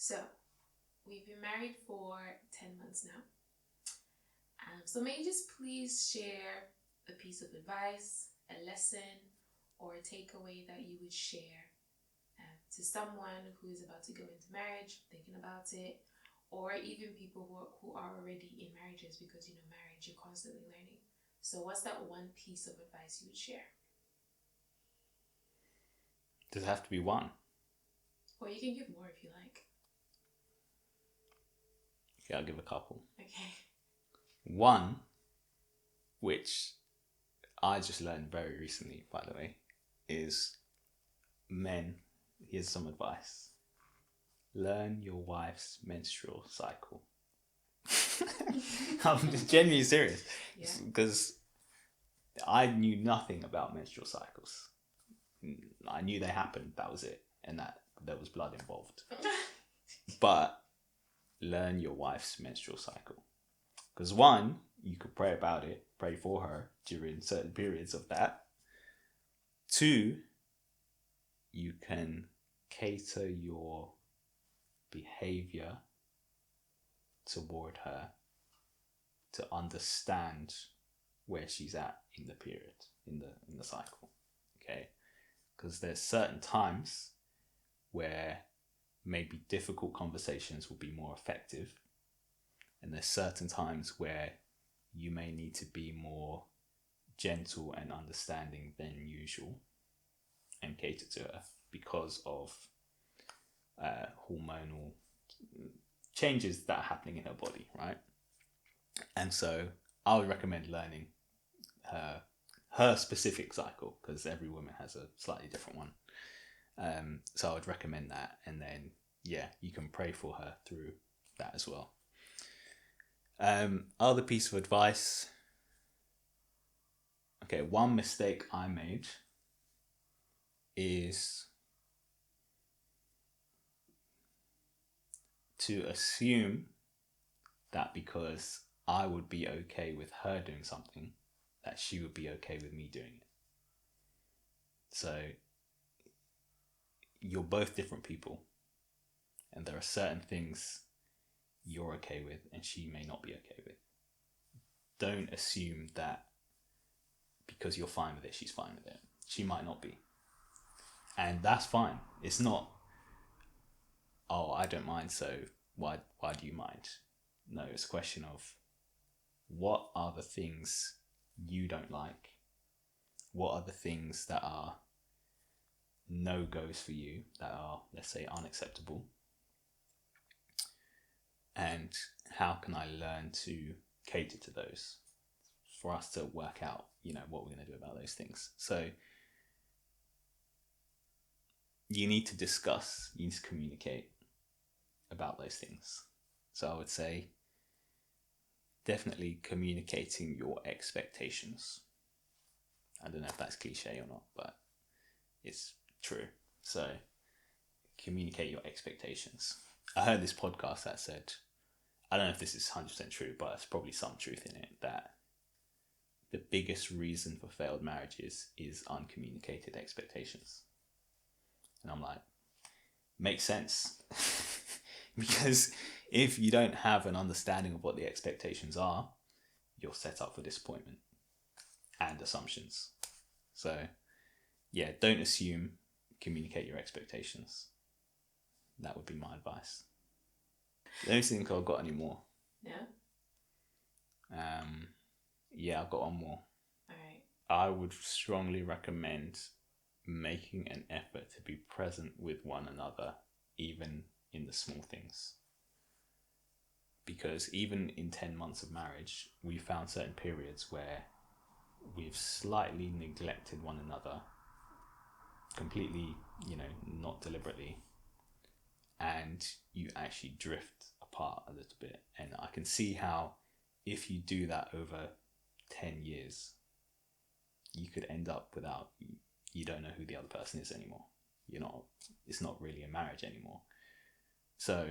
So, we've been married for 10 months now. So, may you just please share a piece of advice, a lesson, or a takeaway that you would share to someone who is about to go into marriage, thinking about it, or even people who are already in marriages, because marriage, you're constantly learning. So, what's that one piece of advice you would share? Does it have to be one? Or you can give more if you like. Okay, I'll give a couple. Okay. One, which I just learned very recently, by the way, is men, here's some advice. Learn your wife's menstrual cycle. I'm genuinely serious. Because I knew nothing about menstrual cycles. I knew they happened, that was it. And that there was blood involved. But learn your wife's menstrual cycle. Because one, you could pray about it, pray for her during certain periods of that. Two, you can cater your behavior toward her to understand where she's at in the period, in the cycle. Okay? Because there's certain times where maybe difficult conversations will be more effective, and there's certain times where you may need to be more gentle and understanding than usual and cater to her because of hormonal changes that are happening in her body, right? And so I would recommend learning her specific cycle, because every woman has a slightly different one. So I would recommend that, and then you can pray for her through that as well. Other piece of advice. Okay, one mistake I made is to assume that because I would be okay with her doing something, that she would be okay with me doing it. So you're both different people, and there are certain things you're okay with and she may not be okay with. Don't assume that because you're fine with it, she's fine with it. She might not be. And that's fine. It's not, oh, I don't mind, so why do you mind? No, it's a question of what are the things you don't like? What are the things that are no-goes for you, that are, let's say, unacceptable? And how can I learn to cater to those for us to work out, what we're going to do about those things? So you need to discuss, you need to communicate about those things. So I would say definitely communicating your expectations. I don't know if that's cliche or not, but it's true. So communicate your expectations. I heard this podcast that said, I don't know if this is 100% true, but there's probably some truth in it, that the biggest reason for failed marriages is uncommunicated expectations. And I'm like, makes sense. Because if you don't have an understanding of what the expectations are, you're set up for disappointment and assumptions. So don't assume, communicate your expectations. That would be my advice. I don't think I've got any more. Yeah? I've got one more. Alright. I would strongly recommend making an effort to be present with one another, even in the small things. Because even in 10 months of marriage, we found certain periods where we've slightly neglected one another, completely, not deliberately, and you actually drift apart a little bit. And I can see how if you do that over 10 years, you could end up without, you don't know who the other person is anymore. It's not really a marriage anymore. So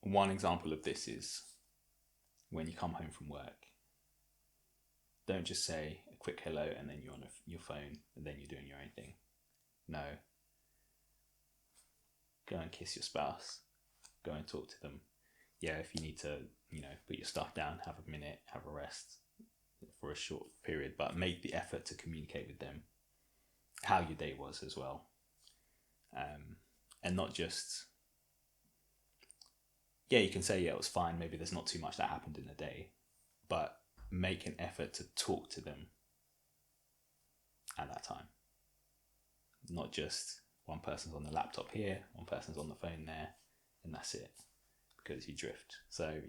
one example of this is when you come home from work, don't just say a quick hello and then you're on your phone and then you're doing your own thing. No. go and kiss your spouse, go and talk to them. Yeah, if you need to, put your stuff down, have a minute, have a rest for a short period, but make the effort to communicate with them how your day was as well. And not just, you can say, it was fine, maybe there's not too much that happened in the day, but make an effort to talk to them at that time. Not just one person's on the laptop here, one person's on the phone there, and that's it, because you drift. So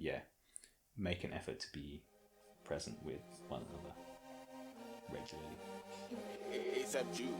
make an effort to be present with one another regularly. ASAP Jew.